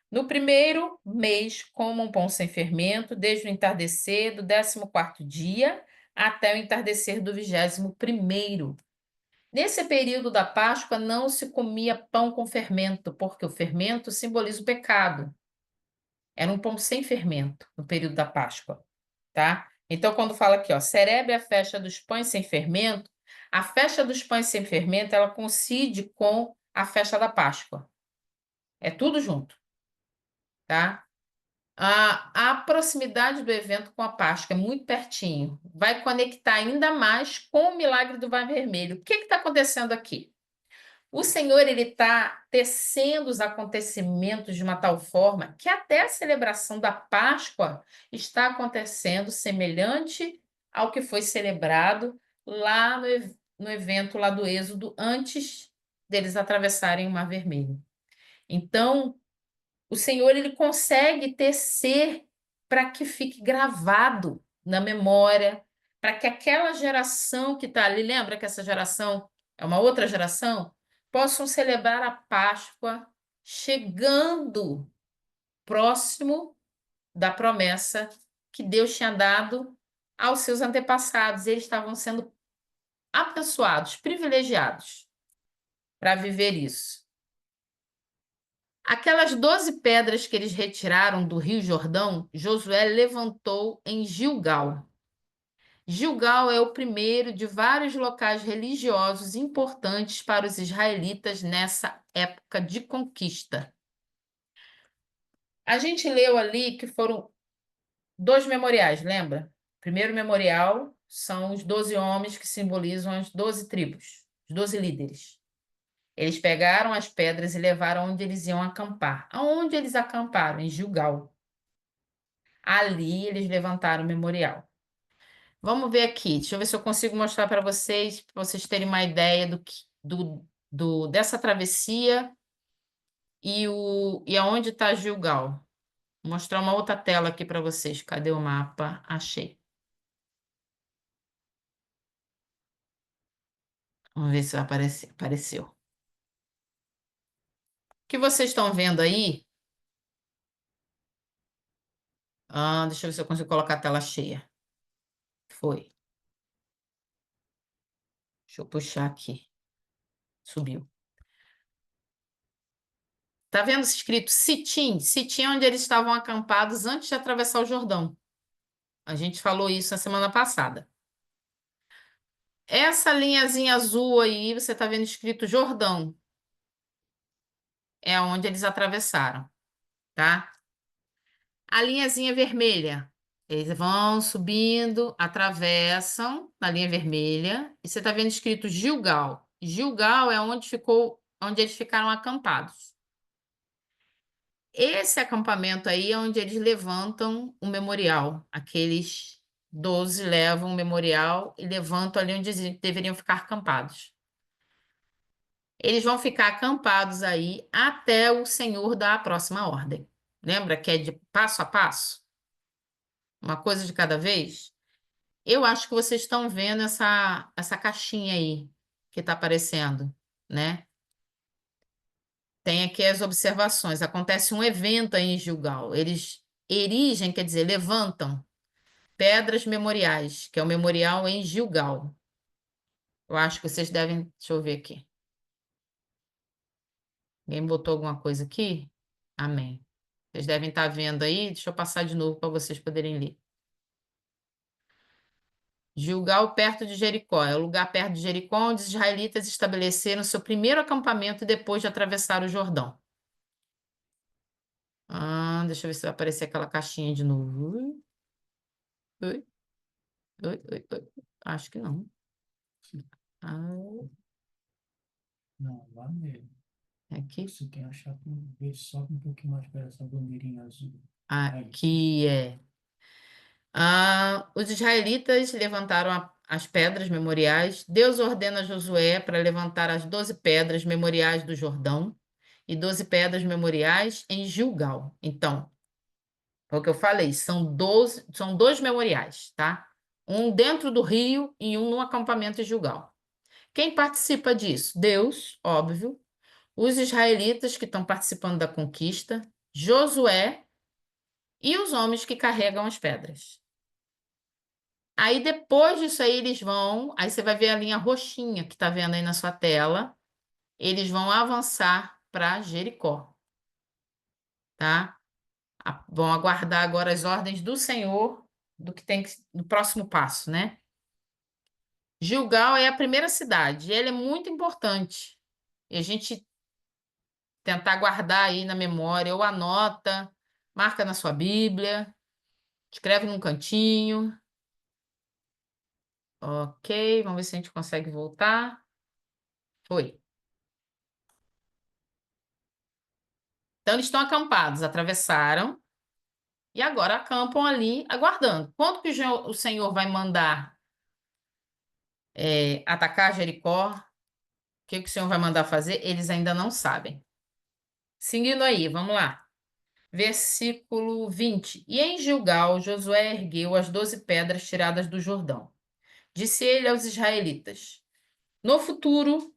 No primeiro mês, comam pão sem fermento, desde o entardecer do 14º dia até o entardecer do 21º. Nesse período da Páscoa não se comia pão com fermento, porque o fermento simboliza o pecado. Era um pão sem fermento no período da Páscoa, tá? Então, quando fala aqui, ó, celebre a festa dos pães sem fermento, a festa dos pães sem fermento, ela coincide com a festa da Páscoa. É tudo junto, tá? A proximidade do evento com a Páscoa é muito pertinho. Vai conectar ainda mais com o milagre do Mar Vermelho. O que está acontecendo aqui? O Senhor ele está tecendo os acontecimentos de uma tal forma que até a celebração da Páscoa está acontecendo semelhante ao que foi celebrado lá no evento lá do Êxodo, antes deles atravessarem o Mar Vermelho. Então, o Senhor ele consegue tecer para que fique gravado na memória, para que aquela geração que está ali, lembra que essa geração é uma outra geração, possam celebrar a Páscoa chegando próximo da promessa que Deus tinha dado aos seus antepassados. Eles estavam sendo abençoados, privilegiados para viver isso. Aquelas 12 pedras que eles retiraram do Rio Jordão, Josué levantou em Gilgal. Gilgal é o primeiro de vários locais religiosos importantes para os israelitas nessa época de conquista. A gente leu ali que foram 2 memoriais, lembra? O primeiro memorial são os 12 homens que simbolizam as 12 tribos, os 12 líderes. Eles pegaram as pedras e levaram onde eles iam acampar. Aonde eles acamparam? Em Gilgal. Ali eles levantaram o memorial. Vamos ver aqui. Deixa eu ver se eu consigo mostrar para vocês terem uma ideia dessa travessia e aonde está Gilgal. Vou mostrar uma outra tela aqui para vocês. Cadê o mapa? Achei. Vamos ver se vai aparecer. Apareceu. O que vocês estão vendo aí? Deixa eu ver se eu consigo colocar a tela cheia. Foi. Deixa eu puxar aqui. Subiu. Tá vendo escrito Sitim? Sitim é onde eles estavam acampados antes de atravessar o Jordão. A gente falou isso na semana passada. Essa linhazinha azul aí, você está vendo escrito Jordão, é onde eles atravessaram, tá? A linhazinha vermelha, eles vão subindo, atravessam na linha vermelha, e você está vendo escrito Gilgal. Gilgal é onde eles ficaram acampados. esse acampamento aí é onde eles levantam o memorial. Aqueles 12 levam o memorial e levantam ali onde eles deveriam ficar acampados. Eles vão ficar acampados aí até o Senhor dar a próxima ordem. Lembra que é de passo a passo? Uma coisa de cada vez? Eu acho que vocês estão vendo essa caixinha aí que está aparecendo, né? Tem aqui as observações. Acontece um evento aí em Gilgal. Eles erigem, quer dizer, levantam pedras memoriais, que é o memorial em Gilgal. Eu acho que vocês devem. Deixa eu ver aqui. Alguém botou alguma coisa aqui? Amém. Vocês devem estar vendo aí. Deixa eu passar de novo para vocês poderem ler. Gilgal, perto de Jericó. É o lugar perto de Jericó onde os israelitas estabeleceram seu primeiro acampamento depois de atravessar o Jordão. Deixa eu ver se vai aparecer aquela caixinha de novo. Ui, ui, ui, ui. Acho que não. Ah, Não, lá nele. é aqui. Você tem que achar que ver só um pouquinho mais para essa bandeirinha azul. Aí. Aqui é. Os israelitas levantaram as pedras memoriais. Deus ordena a Josué para levantar as 12 pedras memoriais do Jordão e 12 pedras memoriais em Gilgal. Então, foi o que eu falei, são dois memoriais, tá? Um dentro do rio e um no acampamento em Gilgal. Quem participa disso? Deus, óbvio. Os israelitas que estão participando da conquista, Josué e os homens que carregam as pedras. Aí depois disso aí eles vão, aí você vai ver a linha roxinha que tá vendo aí na sua tela. Eles vão avançar para Jericó, tá? Vão aguardar agora as ordens do Senhor do que tem do próximo passo, né? Gilgal é a primeira cidade, e ela é muito importante. E a gente tentar guardar aí na memória, ou anota, marca na sua Bíblia, escreve num cantinho. Ok, vamos ver se a gente consegue voltar. Foi. Então, eles estão acampados, atravessaram e agora acampam ali, aguardando. Quando que o Senhor vai mandar atacar Jericó? O que o Senhor vai mandar fazer? Eles ainda não sabem. Seguindo aí, vamos lá. Versículo 20. E em Gilgal, Josué ergueu as 12 pedras tiradas do Jordão. Disse ele aos israelitas: No futuro,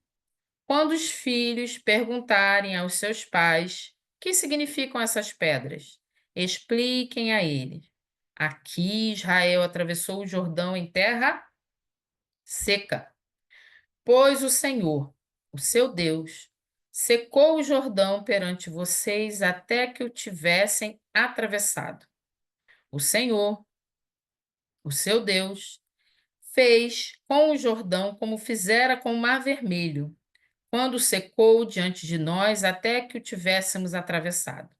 quando os filhos perguntarem aos seus pais o que significam essas pedras, expliquem a eles. Aqui Israel atravessou o Jordão em terra seca, pois o Senhor, o seu Deus, secou o Jordão perante vocês até que o tivessem atravessado. O Senhor, o seu Deus, fez com o Jordão como fizera com o Mar Vermelho, quando secou diante de nós até que o tivéssemos atravessado.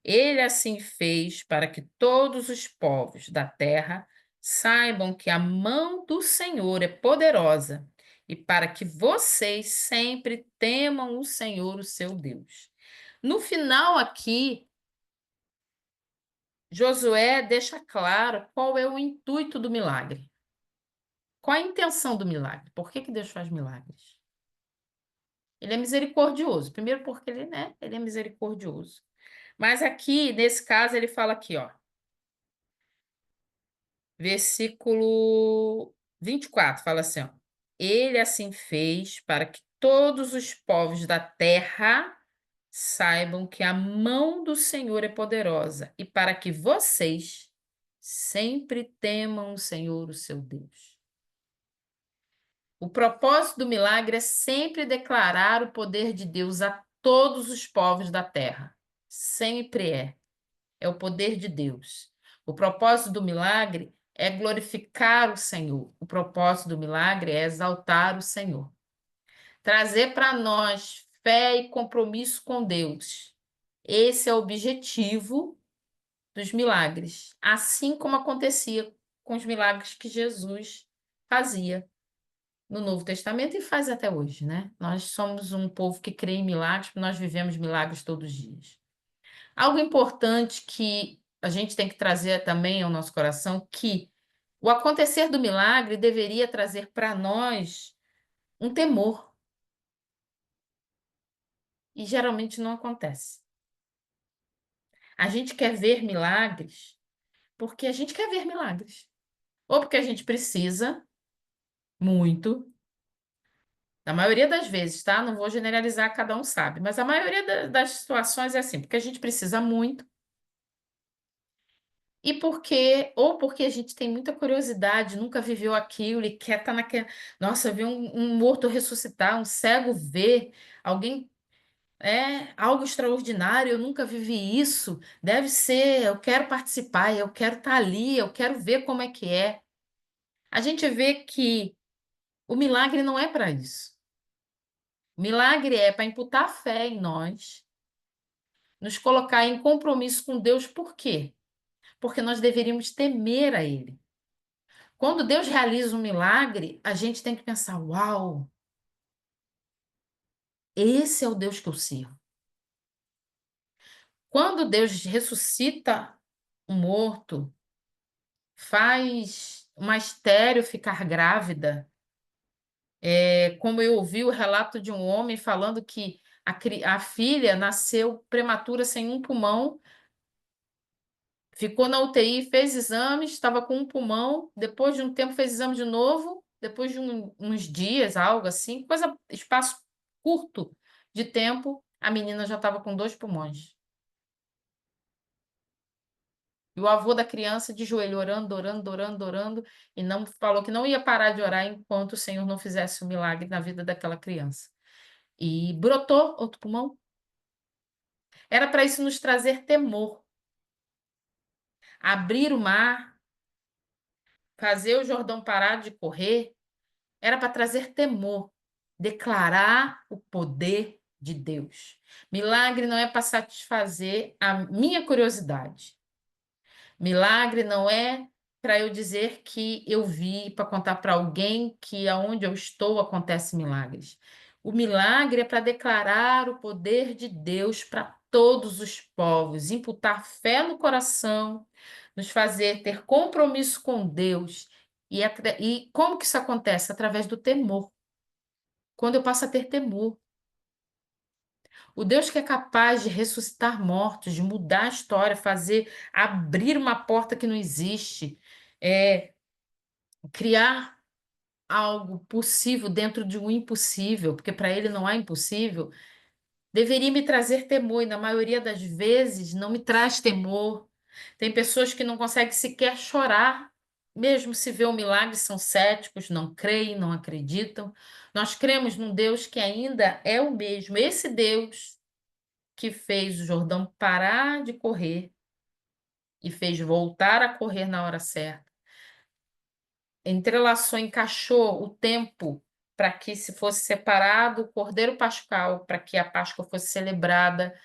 Ele assim fez para que todos os povos da terra saibam que a mão do Senhor é poderosa e para que vocês sempre temam o Senhor, o seu Deus. No final aqui, Josué deixa claro qual é o intuito do milagre. Qual a intenção do milagre? Por que Deus faz milagres? Ele é misericordioso. Primeiro porque ele, né, ele é misericordioso. Mas aqui, nesse caso, ele fala aqui, ó, versículo 24, fala assim, ó, ele assim fez para que todos os povos da terra saibam que a mão do Senhor é poderosa e para que vocês sempre temam o Senhor, o seu Deus. O propósito do milagre é sempre declarar o poder de Deus a todos os povos da terra. Sempre é. É o poder de Deus. O propósito do milagre é glorificar o Senhor. O propósito do milagre é exaltar o Senhor. Trazer para nós fé e compromisso com Deus. Esse é o objetivo dos milagres, assim como acontecia com os milagres que Jesus fazia no Novo Testamento e faz até hoje, né? Nós somos um povo que crê em milagres, porque nós vivemos milagres todos os dias. Algo importante que a gente tem que trazer também ao nosso coração, que o acontecer do milagre deveria trazer para nós um temor, e geralmente não acontece. A gente quer ver milagres porque a gente quer ver milagres, ou porque a gente precisa muito. Na maioria das vezes, tá? Não vou generalizar, cada um sabe, mas a maioria das situações é assim, porque a gente precisa muito e porque a gente tem muita curiosidade, nunca viveu aquilo e quer estar naquela. Nossa, ver um morto ressuscitar, um cego ver, alguém. É algo extraordinário, eu nunca vivi isso. Deve ser, eu quero participar, eu quero estar ali, eu quero ver como é que é. A gente vê que o milagre não é para isso. O milagre é para imputar fé em nós, nos colocar em compromisso com Deus. Por quê? Porque nós deveríamos temer a Ele. Quando Deus realiza um milagre, a gente tem que pensar: uau, esse é o Deus que eu sirvo. Quando Deus ressuscita um morto, faz uma estéril ficar grávida, como eu ouvi o relato de um homem falando que a filha nasceu prematura sem um pulmão. Ficou na UTI, fez exames, estava com um pulmão. Depois de um tempo, fez exame de novo. Depois de uns dias, algo assim, espaço curto de tempo, a menina já estava com 2 pulmões. E o avô da criança de joelho, orando, orando, orando, orando, e não falou que não ia parar de orar enquanto o Senhor não fizesse o milagre na vida daquela criança. E brotou outro pulmão. Era para isso nos trazer temor. Abrir o mar, fazer o Jordão parar de correr. Era para trazer temor, declarar o poder de Deus. Milagre não é para satisfazer a minha curiosidade. Milagre não é para eu dizer que eu vi, para contar para alguém que aonde eu estou acontece milagres. O milagre é para declarar o poder de Deus para todos os povos, imputar fé no coração, nos fazer ter compromisso com Deus. E como que isso acontece? Através do temor. Quando eu passo a ter temor. O Deus que é capaz de ressuscitar mortos, de mudar a história, fazer abrir uma porta que não existe, é, criar algo possível dentro de um impossível, porque para ele não há impossível, deveria me trazer temor, e na maioria das vezes não me traz temor. Tem pessoas que não conseguem sequer chorar, mesmo se vê o milagre, são céticos, não creem, não acreditam. Nós cremos num Deus que ainda é o mesmo, esse Deus que fez o Jordão parar de correr e fez voltar a correr na hora certa. Entrelaçou, encaixou o tempo para que se fosse separado o Cordeiro Pascal, para que a Páscoa fosse celebrada,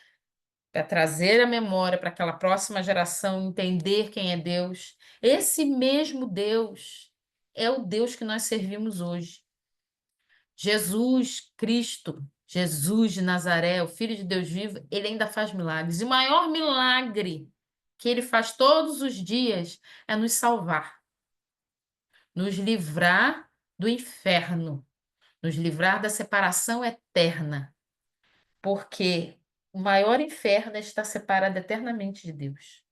para trazer a memória para aquela próxima geração entender quem é Deus. Esse mesmo Deus é o Deus que nós servimos hoje. Jesus Cristo, Jesus de Nazaré, o Filho de Deus vivo, ele ainda faz milagres. E o maior milagre que ele faz todos os dias é nos salvar, nos livrar do inferno, nos livrar da separação eterna, porque o maior inferno é estar separado eternamente de Deus.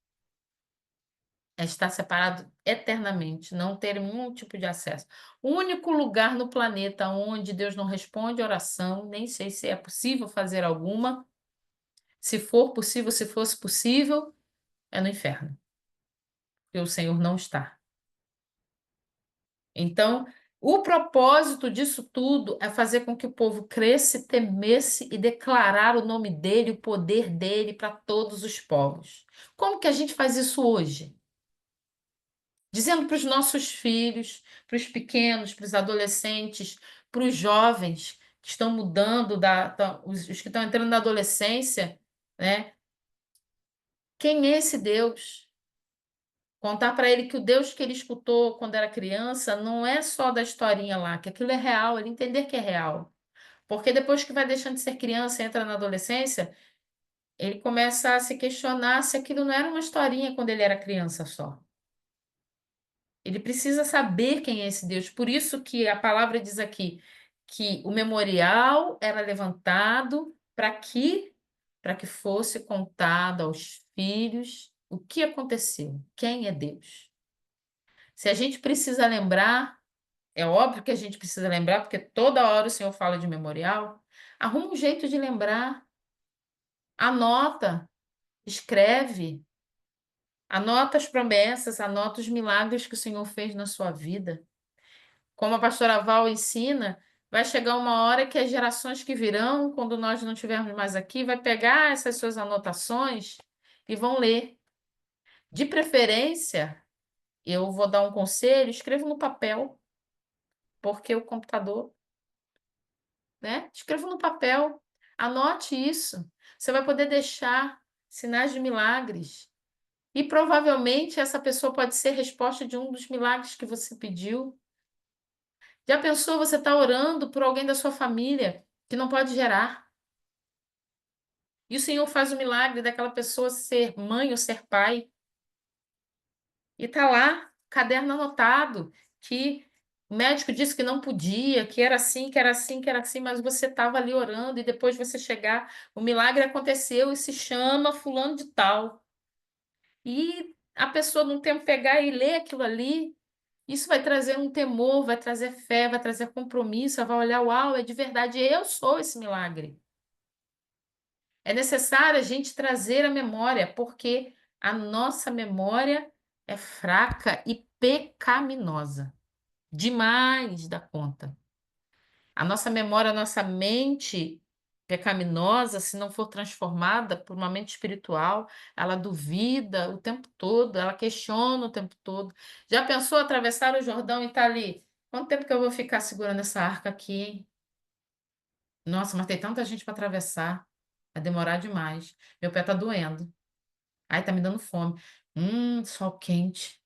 É estar separado eternamente, não ter nenhum tipo de acesso. O único lugar no planeta onde Deus não responde oração, nem sei se é possível fazer alguma. Se for possível, se fosse possível, é no inferno, porque o Senhor não está. Então, o propósito disso tudo é fazer com que o povo cresça, temesse e declarar o nome dele, o poder dele para todos os povos. Como que a gente faz isso hoje? Dizendo para os nossos filhos, para os pequenos, para os adolescentes, para os jovens que estão mudando, os que estão entrando na adolescência, né? Quem é esse Deus? Contar para ele que o Deus que ele escutou quando era criança não é só da historinha lá, que aquilo é real, ele entender que é real. Porque depois que vai deixando de ser criança e entra na adolescência, ele começa a se questionar se aquilo não era uma historinha quando ele era criança só. Ele precisa saber quem é esse Deus. Por isso que a palavra diz aqui que o memorial era levantado para que fosse contado aos filhos o que aconteceu, quem é Deus. Se a gente precisa lembrar, é óbvio que a gente precisa lembrar, porque toda hora o Senhor fala de memorial. Arruma um jeito de lembrar, anota, escreve, anota as promessas, anota os milagres que o Senhor fez na sua vida. Como a pastora Val ensina, vai chegar uma hora que as gerações que virão, quando nós não estivermos mais aqui, vai pegar essas suas anotações e vão ler. De preferência, eu vou dar um conselho, escreva no papel, porque o computador, né? Escreva no papel, anote isso. Você vai poder deixar sinais de milagres. E provavelmente essa pessoa pode ser resposta de um dos milagres que você pediu. Já pensou você estar orando por alguém da sua família que não pode gerar? E o Senhor faz o milagre daquela pessoa ser mãe ou ser pai. E tá lá, caderno anotado, que o médico disse que não podia, que era assim, que era assim, que era assim, mas você estava ali orando e depois você chegar, o milagre aconteceu e se chama fulano de tal. E a pessoa não tem que pegar e ler aquilo ali. Isso vai trazer um temor, vai trazer fé, vai trazer compromisso, ela vai olhar, uau, é de verdade, eu sou esse milagre. É necessário a gente trazer a memória, porque a nossa memória é fraca e pecaminosa, demais da conta. A nossa memória, a nossa mente pecaminosa, se não for transformada por uma mente espiritual, ela duvida o tempo todo, ela questiona o tempo todo. Já pensou atravessar o Jordão e estar ali? Quanto tempo que eu vou ficar segurando essa arca aqui, hein? Nossa, mas tem tanta gente para atravessar. Vai demorar demais. Meu pé tá doendo. Ai, tá me dando fome. Sol quente.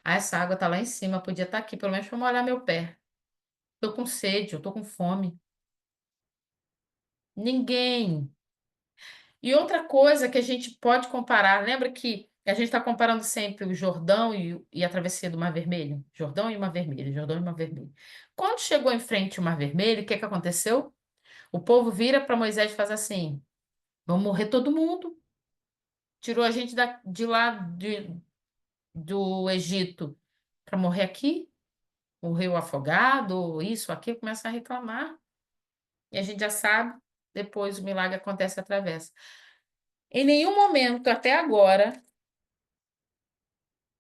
Ah, essa água tá lá em cima. Podia estar aqui, pelo menos para molhar meu pé. Tô com sede, eu tô com fome. Ninguém. E outra coisa que a gente pode comparar, lembra que a gente está comparando sempre o Jordão e a travessia do Mar Vermelho? Jordão e Mar Vermelho, Jordão e Mar Vermelho. Quando chegou em frente o Mar Vermelho, o que que aconteceu? O povo vira para Moisés e faz assim: vamos morrer todo mundo. Tirou a gente de lá do Egito para morrer aqui, morreu afogado, isso, aquilo, começa a reclamar. E a gente já sabe, depois o milagre acontece através. Em nenhum momento até agora,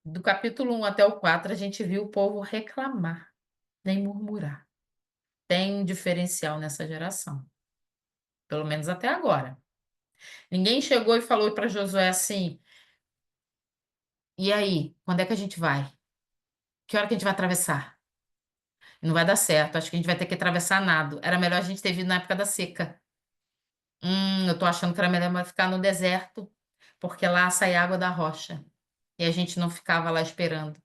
do capítulo 1 até o 4 a gente viu o povo reclamar, nem murmurar. Tem um diferencial nessa geração, pelo menos até agora. Ninguém chegou e falou para Josué assim: e aí, quando é que a gente vai? Que hora que a gente vai atravessar? Não vai dar certo, acho que a gente vai ter que atravessar nado. Era melhor a gente ter vindo na época da seca. Eu tô achando que era melhor ficar no deserto, porque lá sai água da rocha. E a gente não ficava lá esperando.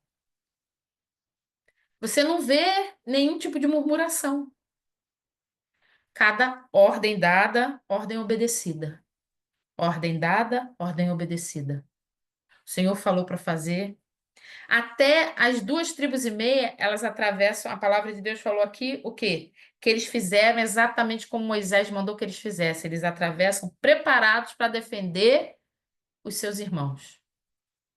Você não vê nenhum tipo de murmuração. Cada ordem dada, ordem obedecida. Ordem dada, ordem obedecida. O Senhor falou para fazer. Até as 2 tribos e meia, elas atravessam. A palavra de Deus falou aqui o quê? Que eles fizeram exatamente como Moisés mandou que eles fizessem. Eles atravessam preparados para defender os seus irmãos,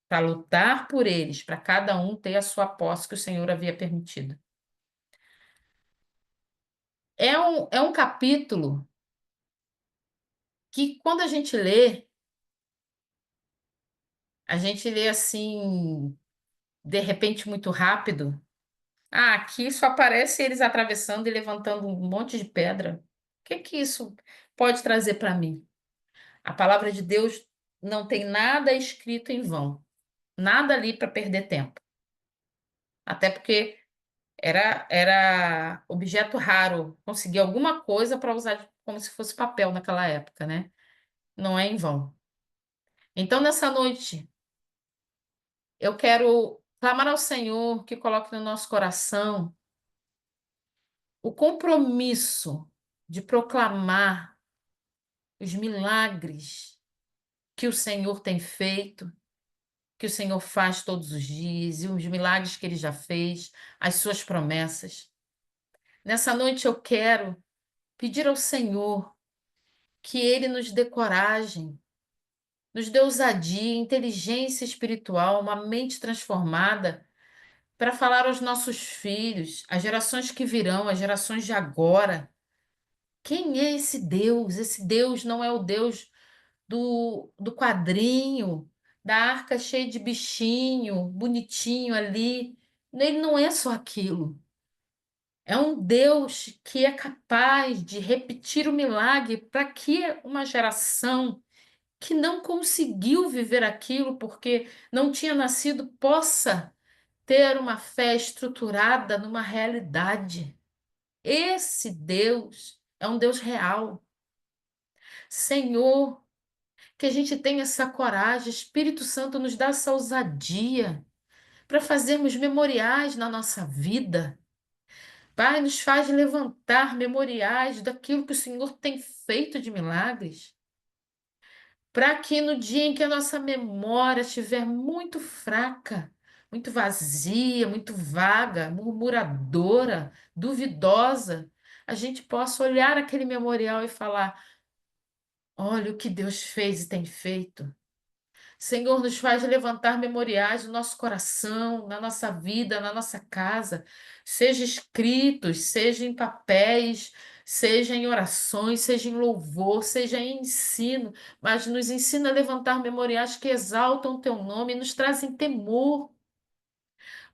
para lutar por eles, para cada um ter a sua posse que o Senhor havia permitido. É um capítulo que, quando a gente lê assim, de repente, muito rápido. Ah, aqui só aparece eles atravessando e levantando um monte de pedra. O que que isso pode trazer para mim? A palavra de Deus não tem nada escrito em vão, nada ali para perder tempo. Até porque era objeto raro conseguir alguma coisa para usar como se fosse papel naquela época, né? Não é em vão. Então, nessa noite, eu quero clamar ao Senhor que coloque no nosso coração o compromisso de proclamar os milagres, que o Senhor tem feito, que o Senhor faz todos os dias e os milagres que ele já fez, as suas promessas. Nessa noite eu quero pedir ao Senhor que ele nos dê coragem, nos dê ousadia, inteligência espiritual, uma mente transformada para falar aos nossos filhos, às gerações que virão, às gerações de agora. Quem é esse Deus? Esse Deus não é o Deus do quadrinho, da arca cheia de bichinho, bonitinho ali. Ele não é só aquilo. É um Deus que é capaz de repetir o milagre para que uma geração que não conseguiu viver aquilo porque não tinha nascido possa ter uma fé estruturada numa realidade. Esse Deus é um Deus real. Senhor, que a gente tenha essa coragem, Espírito Santo nos dá essa ousadia para fazermos memoriais na nossa vida. Pai, nos faz levantar memoriais daquilo que o Senhor tem feito de milagres, para que no dia em que a nossa memória estiver muito fraca, muito vazia, muito vaga, murmuradora, duvidosa, a gente possa olhar aquele memorial e falar: olha o que Deus fez e tem feito. Senhor, nos faz levantar memoriais no nosso coração, na nossa vida, na nossa casa, seja escritos, seja em papéis, seja em orações, seja em louvor, seja em ensino, mas nos ensina a levantar memoriais que exaltam o teu nome e nos trazem temor.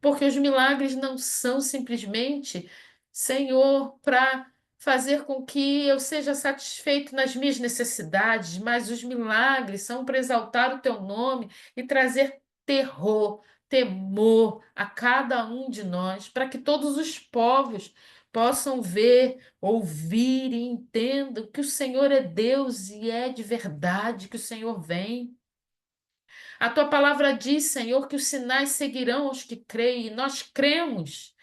Porque os milagres não são simplesmente, Senhor, para fazer com que eu seja satisfeito nas minhas necessidades, mas os milagres são para exaltar o teu nome e trazer terror, temor a cada um de nós, para que todos os povos possam ver, ouvir e entendam que o Senhor é Deus e é de verdade que o Senhor vem. A tua palavra diz, Senhor, que os sinais seguirão os que creem, e nós cremos,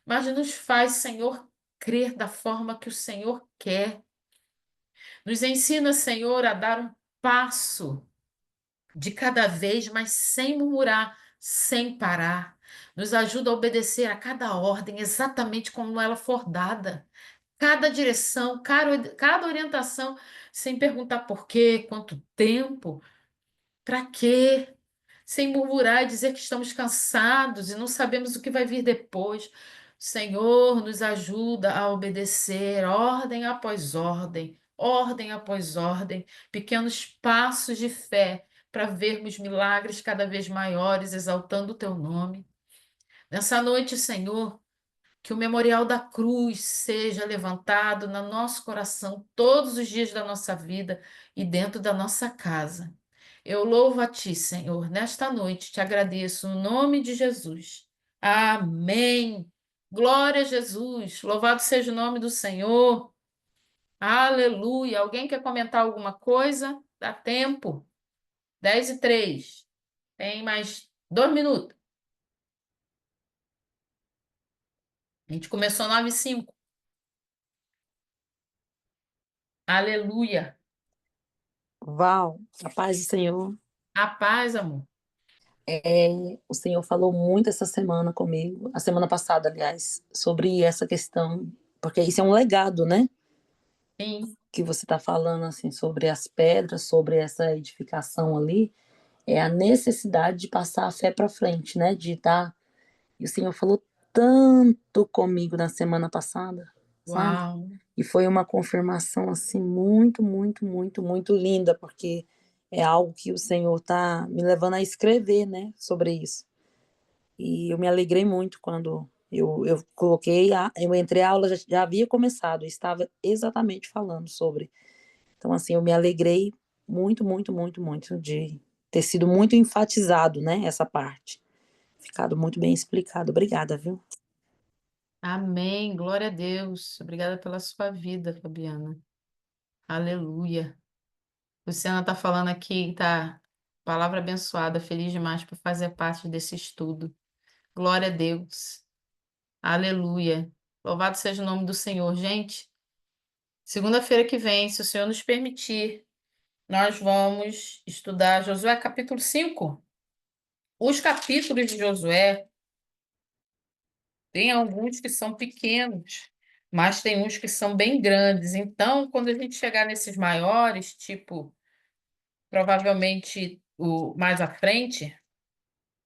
mas nos faz, Senhor, crer da forma que o Senhor quer. Nos ensina, Senhor, a dar um passo de cada vez, mas sem murmurar, sem parar. Nos ajuda a obedecer a cada ordem exatamente como ela for dada. Cada direção, cada orientação, sem perguntar por quê, quanto tempo, para quê? Sem murmurar e dizer que estamos cansados e não sabemos o que vai vir depois. Senhor, nos ajuda a obedecer ordem após ordem, ordem após ordem, pequenos passos de fé para vermos milagres cada vez maiores, exaltando o teu nome. Nessa noite, Senhor, que o memorial da cruz seja levantado no nosso coração todos os dias da nossa vida e dentro da nossa casa. Eu louvo a Ti, Senhor, nesta noite, te agradeço no nome de Jesus. Amém. Glória a Jesus. Louvado seja o nome do Senhor. Aleluia. Alguém quer comentar alguma coisa? Dá tempo. 10:03. Tem mais 2 minutos. A gente começou 9:05. Aleluia. Val, a paz do Senhor. A paz, amor. O Senhor falou muito essa semana comigo, a semana passada, aliás, sobre essa questão, porque isso é um legado, né? Sim. Que você está falando, assim, sobre as pedras, sobre essa edificação ali, é a necessidade de passar a fé para frente, né? De dar. E o Senhor falou tanto comigo na semana passada, sabe? Uau. E foi uma confirmação, assim, muito, muito, muito, muito linda, porque é algo que o Senhor está me levando a escrever, né, sobre isso. E eu me alegrei muito quando eu coloquei, eu entrei, a aula já havia começado, eu estava exatamente falando sobre. Então, assim, eu me alegrei muito, muito, muito, muito de ter sido muito enfatizado, né, essa parte. Ficado muito bem explicado. Obrigada, viu? Amém. Glória a Deus. Obrigada pela sua vida, Fabiana. Aleluia. Luciana está falando aqui, tá? Palavra abençoada, feliz demais por fazer parte desse estudo. Glória a Deus. Aleluia. Louvado seja o nome do Senhor. Gente, segunda-feira que vem, se o Senhor nos permitir, nós vamos estudar Josué capítulo 5. Os capítulos de Josué, tem alguns que são pequenos, mas tem uns que são bem grandes. Então, quando a gente chegar nesses maiores, tipo, provavelmente o mais à frente,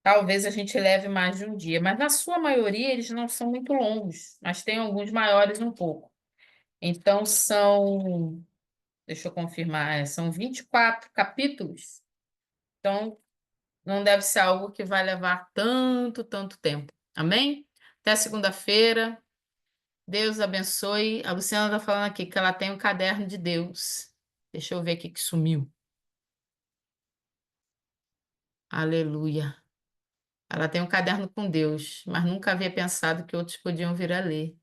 talvez a gente leve mais de um dia. Mas na sua maioria, eles não são muito longos, mas tem alguns maiores um pouco. Então, deixa eu confirmar, são 24 capítulos. Então, não deve ser algo que vai levar tanto tempo. Amém? Até segunda-feira. Deus abençoe. A Luciana está falando aqui que ela tem o caderno de Deus. Deixa eu ver aqui que sumiu. Aleluia. Ela tem um caderno com Deus, mas nunca havia pensado que outros podiam vir a ler.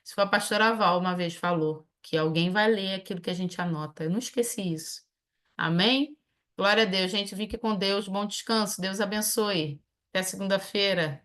Isso foi a pastora Val uma vez falou, que alguém vai ler aquilo que a gente anota. Eu não esqueci isso. Amém? Glória a Deus, gente. Fique com Deus. Bom descanso. Deus abençoe. Até segunda-feira.